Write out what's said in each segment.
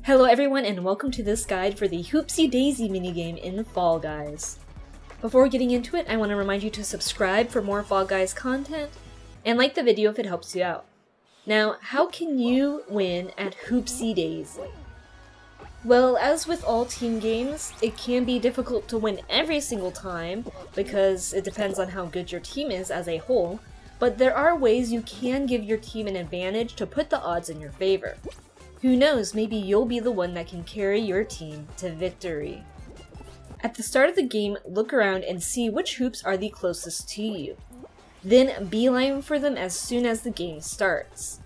Hello everyone and welcome to this guide for the Hoopsie Daisy minigame in Fall Guys. Before getting into it, I want to remind you to subscribe for more Fall Guys content, and like the video if it helps you out. Now, how can you win at Hoopsie Daisy? Well, as with all team games, it can be difficult to win every single time because it depends on how good your team is as a whole, but there are ways you can give your team an advantage to put the odds in your favor. Who knows, maybe you'll be the one that can carry your team to victory. At the start of the game, look around and see which hoops are the closest to you. Then beeline for them as soon as the game starts.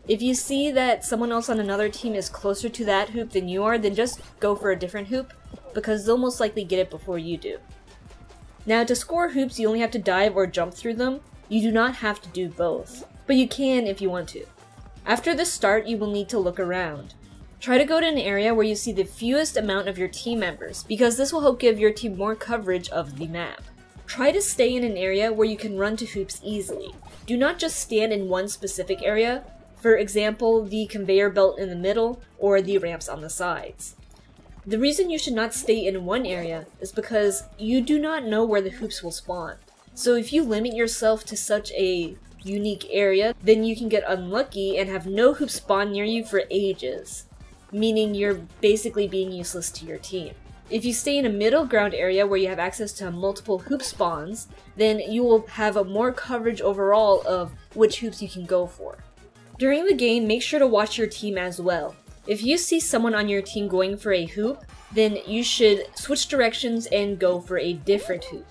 If you see that someone else on another team is closer to that hoop than you are, then just go for a different hoop, because they'll most likely get it before you do. Now, to score hoops, you only have to dive or jump through them. You do not have to do both, but you can if you want to. After the start, you will need to look around. Try to go to an area where you see the fewest amount of your team members, because this will help give your team more coverage of the map. Try to stay in an area where you can run to hoops easily. Do not just stand in one specific area, for example, the conveyor belt in the middle or the ramps on the sides. The reason you should not stay in one area is because you do not know where the hoops will spawn. So if you limit yourself to such a unique area, then you can get unlucky and have no hoops spawn near you for ages, meaning you're basically being useless to your team. If you stay in a middle ground area where you have access to multiple hoop spawns, then you will have a more coverage overall of which hoops you can go for. During the game, make sure to watch your team as well. If you see someone on your team going for a hoop, then you should switch directions and go for a different hoop.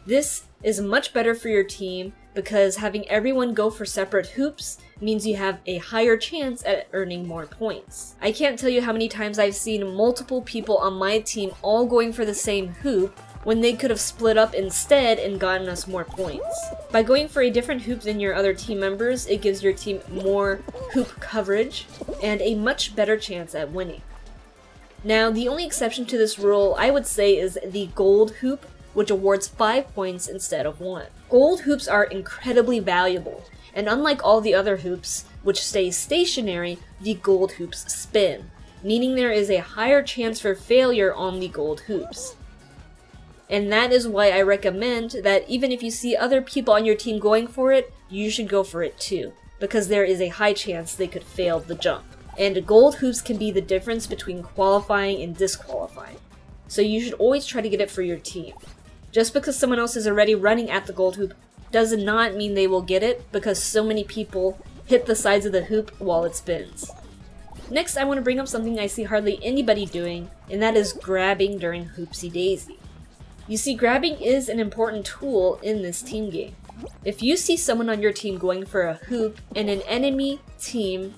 This is much better for your team because having everyone go for separate hoops means you have a higher chance at earning more points. I can't tell you how many times I've seen multiple people on my team all going for the same hoop when they could have split up instead and gotten us more points. By going for a different hoop than your other team members, it gives your team more hoop coverage and a much better chance at winning. Now, the only exception to this rule I would say is the gold hoop, which awards 5 points instead of 1. Gold hoops are incredibly valuable, and unlike all the other hoops, which stay stationary, the gold hoops spin, meaning there is a higher chance for failure on the gold hoops. And that is why I recommend that even if you see other people on your team going for it, you should go for it too, because there is a high chance they could fail the jump. And gold hoops can be the difference between qualifying and disqualifying, so you should always try to get it for your team. Just because someone else is already running at the gold hoop does not mean they will get it, because so many people hit the sides of the hoop while it spins. Next, I want to bring up something I see hardly anybody doing, and that is grabbing during Hoopsie Daisy. You see, grabbing is an important tool in this team game. If you see someone on your team going for a hoop and an enemy team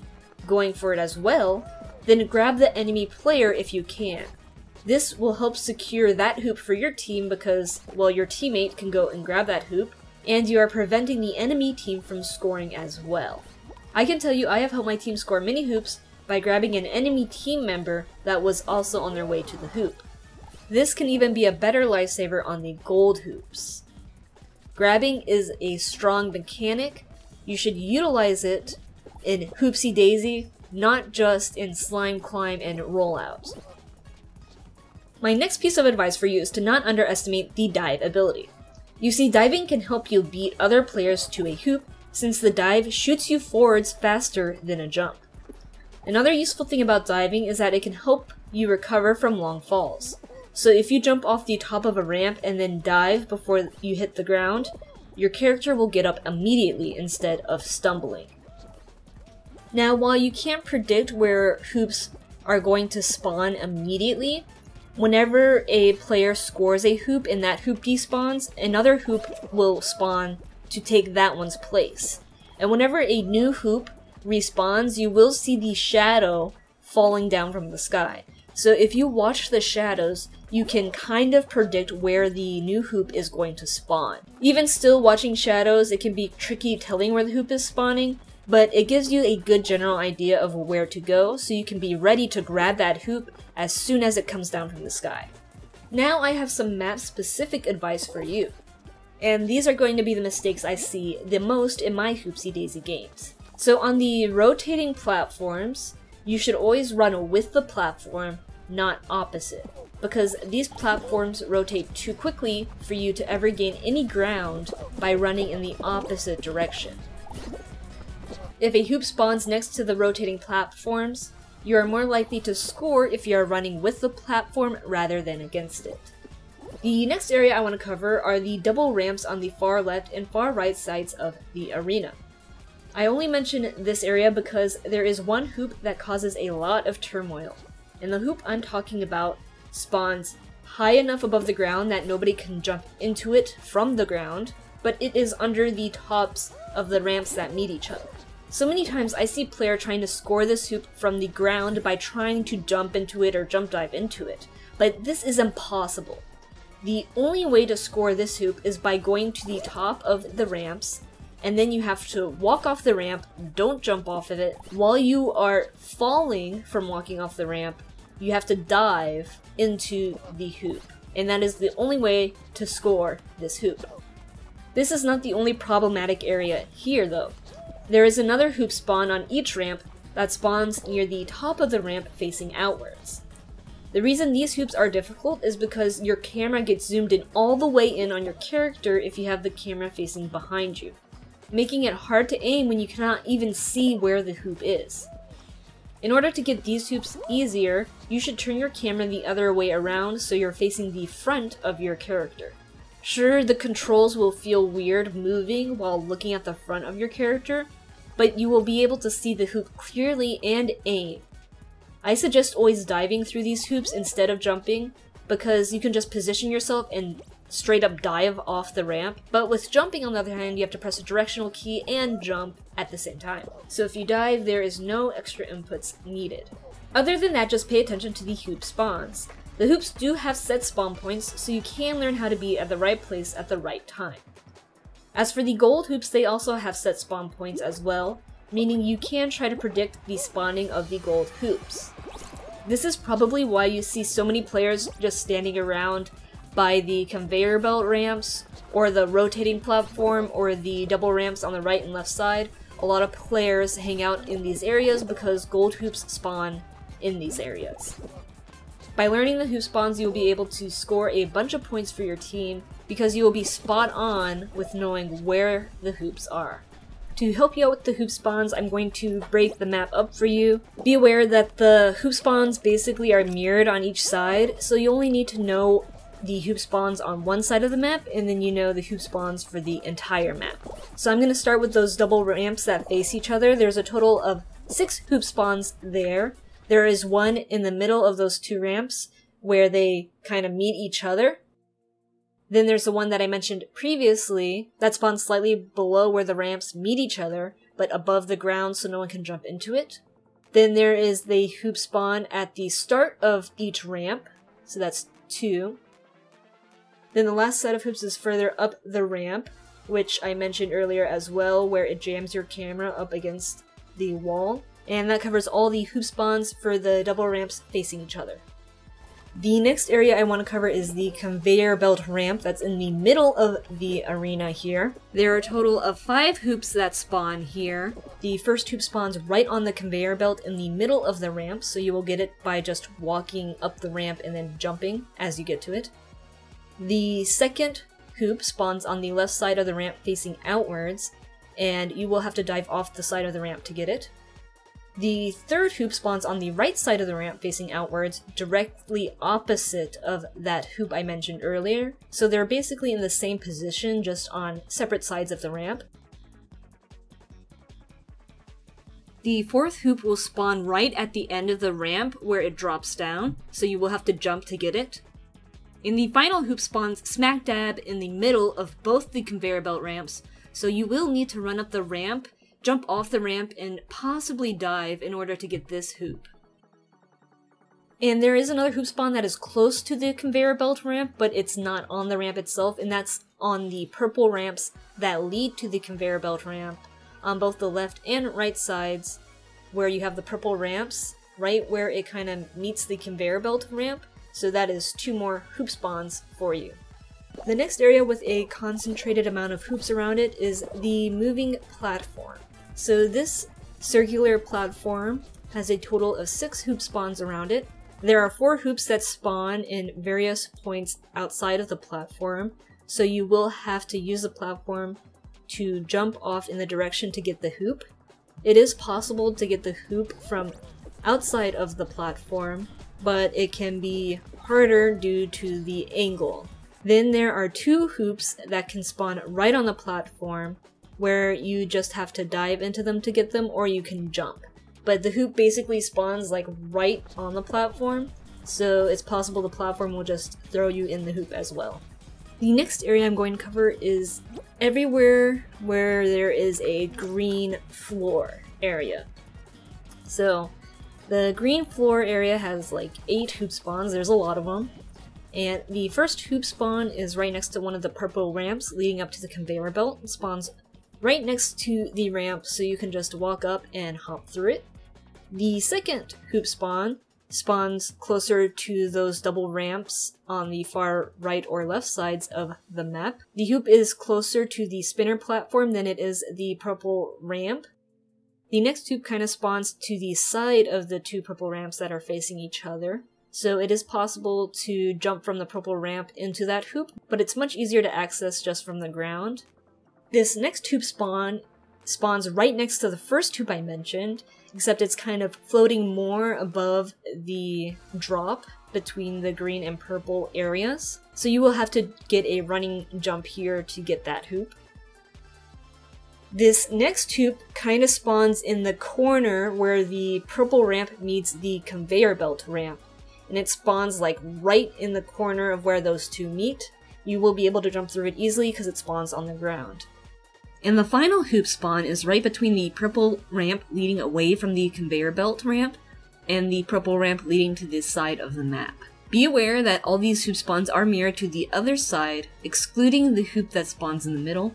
going for it as well, then grab the enemy player if you can. This will help secure that hoop for your team because, well, your teammate can go and grab that hoop, and you are preventing the enemy team from scoring as well. I can tell you I have helped my team score many hoops by grabbing an enemy team member that was also on their way to the hoop. This can even be a better lifesaver on the gold hoops. Grabbing is a strong mechanic. You should utilize it in Hoopsie Daisy, not just in Slime Climb and Rollout. My next piece of advice for you is to not underestimate the dive ability. You see, diving can help you beat other players to a hoop since the dive shoots you forwards faster than a jump. Another useful thing about diving is that it can help you recover from long falls. So if you jump off the top of a ramp and then dive before you hit the ground, your character will get up immediately instead of stumbling. Now, while you can't predict where hoops are going to spawn immediately, whenever a player scores a hoop and that hoop despawns, another hoop will spawn to take that one's place. And whenever a new hoop respawns, you will see the shadow falling down from the sky. So if you watch the shadows, you can kind of predict where the new hoop is going to spawn. Even still, watching shadows, it can be tricky telling where the hoop is spawning, but it gives you a good general idea of where to go, so you can be ready to grab that hoop as soon as it comes down from the sky. Now I have some map-specific advice for you, and these are going to be the mistakes I see the most in my Hoopsie Daisy games. So on the rotating platforms, You should always run with the platform, not opposite, because these platforms rotate too quickly for you to ever gain any ground by running in the opposite direction. If a hoop spawns next to the rotating platforms, you are more likely to score if you are running with the platform rather than against it. The next area I want to cover are the double ramps on the far left and far right sides of the arena. I only mention this area because there is one hoop that causes a lot of turmoil, and the hoop I'm talking about spawns high enough above the ground that nobody can jump into it from the ground, but it is under the tops of the ramps that meet each other. So many times I see players trying to score this hoop from the ground by trying to jump into it or jump dive into it, but this is impossible. The only way to score this hoop is by going to the top of the ramps, and then you have to walk off the ramp, don't jump off of it. While you are falling from walking off the ramp, you have to dive into the hoop, and that is the only way to score this hoop. This is not the only problematic area here though. There is another hoop spawn on each ramp that spawns near the top of the ramp facing outwards. The reason these hoops are difficult is because your camera gets zoomed in all the way in on your character if you have the camera facing behind you, making it hard to aim when you cannot even see where the hoop is. In order to get these hoops easier, you should turn your camera the other way around so you're facing the front of your character. Sure, the controls will feel weird moving while looking at the front of your character, but you will be able to see the hoop clearly and aim. I suggest always diving through these hoops instead of jumping, because you can just position yourself and straight up dive off the ramp, but with jumping on the other hand, you have to press a directional key and jump at the same time. So if you dive, there is no extra inputs needed. Other than that, just pay attention to the hoop spawns. The hoops do have set spawn points, so you can learn how to be at the right place at the right time. As for the gold hoops, they also have set spawn points as well, meaning you can try to predict the spawning of the gold hoops. This is probably why you see so many players just standing around by the conveyor belt ramps, or the rotating platform, or the double ramps on the right and left side. A lot of players hang out in these areas because gold hoops spawn in these areas. By learning the hoop spawns, you'll be able to score a bunch of points for your team because you will be spot on with knowing where the hoops are. To help you out with the hoop spawns, I'm going to break the map up for you. Be aware that the hoop spawns basically are mirrored on each side, so you only need to know the hoop spawns on one side of the map, and then you know the hoop spawns for the entire map. So I'm going to start with those double ramps that face each other. There's a total of 6 hoop spawns there. There is one in the middle of those 2 ramps where they kind of meet each other. Then there's the one that I mentioned previously that spawns slightly below where the ramps meet each other, but above the ground so no one can jump into it. Then there is the hoop spawn at the start of each ramp, so that's 2. Then the last set of hoops is further up the ramp, which I mentioned earlier as well, where it jams your camera up against the wall. And that covers all the hoop spawns for the double ramps facing each other. The next area I want to cover is the conveyor belt ramp that's in the middle of the arena here. There are a total of 5 hoops that spawn here. The first hoop spawns right on the conveyor belt in the middle of the ramp, so you will get it by just walking up the ramp and then jumping as you get to it. The second hoop spawns on the left side of the ramp facing outwards, and you will have to dive off the side of the ramp to get it. The third hoop spawns on the right side of the ramp facing outwards, directly opposite of that hoop I mentioned earlier, so they're basically in the same position, just on separate sides of the ramp. The fourth hoop will spawn right at the end of the ramp where it drops down, so you will have to jump to get it. And the final hoop spawns smack dab in the middle of both the conveyor belt ramps, so you will need to run up the ramp, jump off the ramp, and possibly dive in order to get this hoop. And there is another hoop spawn that is close to the conveyor belt ramp, but it's not on the ramp itself, and that's on the purple ramps that lead to the conveyor belt ramp, on both the left and right sides, where you have the purple ramps, right where it kind of meets the conveyor belt ramp, so that is 2 more hoop spawns for you. The next area with a concentrated amount of hoops around it is the moving platform. So this circular platform has a total of 6 hoop spawns around it. There are 4 hoops that spawn in various points outside of the platform, so you will have to use the platform to jump off in the direction to get the hoop. It is possible to get the hoop from outside of the platform, but it can be harder due to the angle. Then there are 2 hoops that can spawn right on the platform, where you just have to dive into them to get them, or you can jump. But the hoop basically spawns like right on the platform, so it's possible the platform will just throw you in the hoop as well. The next area I'm going to cover is everywhere where there is a green floor area. So the green floor area has like 8 hoop spawns, there's a lot of them. And the first hoop spawn is right next to one of the purple ramps leading up to the conveyor belt. It spawns right next to the ramp, so you can just walk up and hop through it. The second hoop spawn spawns closer to those double ramps on the far right or left sides of the map. The hoop is closer to the spinner platform than it is the purple ramp. The next hoop kind of spawns to the side of the 2 purple ramps that are facing each other. So it is possible to jump from the purple ramp into that hoop, but it's much easier to access just from the ground. This next hoop spawns right next to the first hoop I mentioned, except it's kind of floating more above the drop between the green and purple areas. So you will have to get a running jump here to get that hoop. This next hoop kind of spawns in the corner where the purple ramp meets the conveyor belt ramp. And it spawns like right in the corner of where those 2 meet. You will be able to jump through it easily because it spawns on the ground. And the final hoop spawn is right between the purple ramp leading away from the conveyor belt ramp and the purple ramp leading to this side of the map. Be aware that all these hoop spawns are mirrored to the other side, excluding the hoop that spawns in the middle.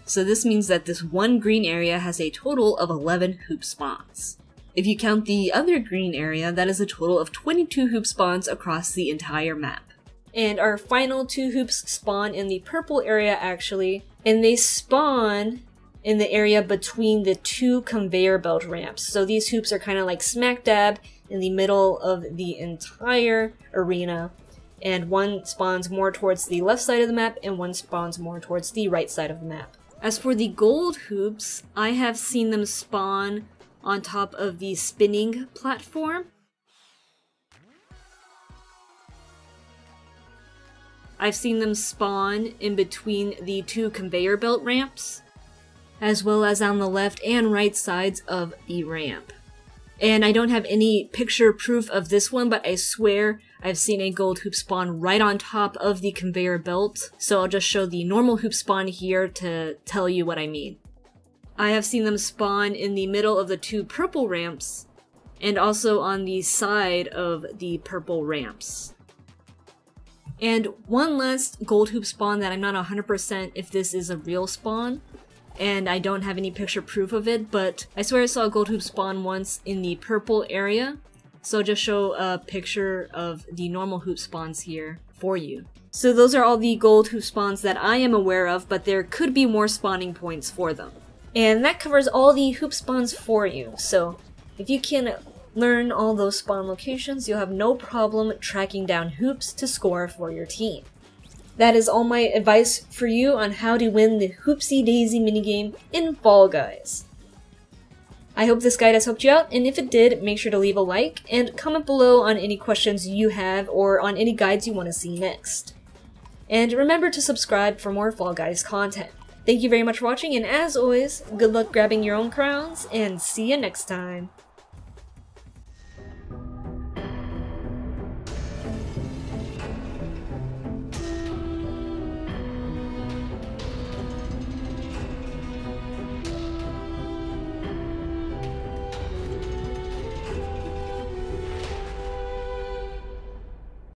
So this means that this one green area has a total of 11 hoop spawns. If you count the other green area, that is a total of 22 hoop spawns across the entire map. And our final 2 hoops spawn in the purple area actually, and they spawn in the area between the 2 conveyor belt ramps. So these hoops are kind of like smack dab in the middle of the entire arena, and one spawns more towards the left side of the map and one spawns more towards the right side of the map. As for the gold hoops, I have seen them spawn on top of the spinning platform. I've seen them spawn in between the 2 conveyor belt ramps, as well as on the left and right sides of the ramp. And I don't have any picture proof of this one, but I swear I've seen a gold hoop spawn right on top of the conveyor belt, so I'll just show the normal hoop spawn here to tell you what I mean. I have seen them spawn in the middle of the 2 purple ramps, and also on the side of the purple ramps. And one last gold hoop spawn that I'm not 100% if this is a real spawn, and I don't have any picture proof of it, but I swear I saw a gold hoop spawn once in the purple area, so I'll just show a picture of the normal hoop spawns here for you. So those are all the gold hoop spawns that I am aware of, but there could be more spawning points for them. And that covers all the hoop spawns for you, so if you can learn all those spawn locations, you'll have no problem tracking down hoops to score for your team. That is all my advice for you on how to win the Hoopsie Daisy minigame in Fall Guys. I hope this guide has helped you out, and if it did, make sure to leave a like and comment below on any questions you have or on any guides you want to see next. And remember to subscribe for more Fall Guys content. Thank you very much for watching, and as always, good luck grabbing your own crowns, and see you next time!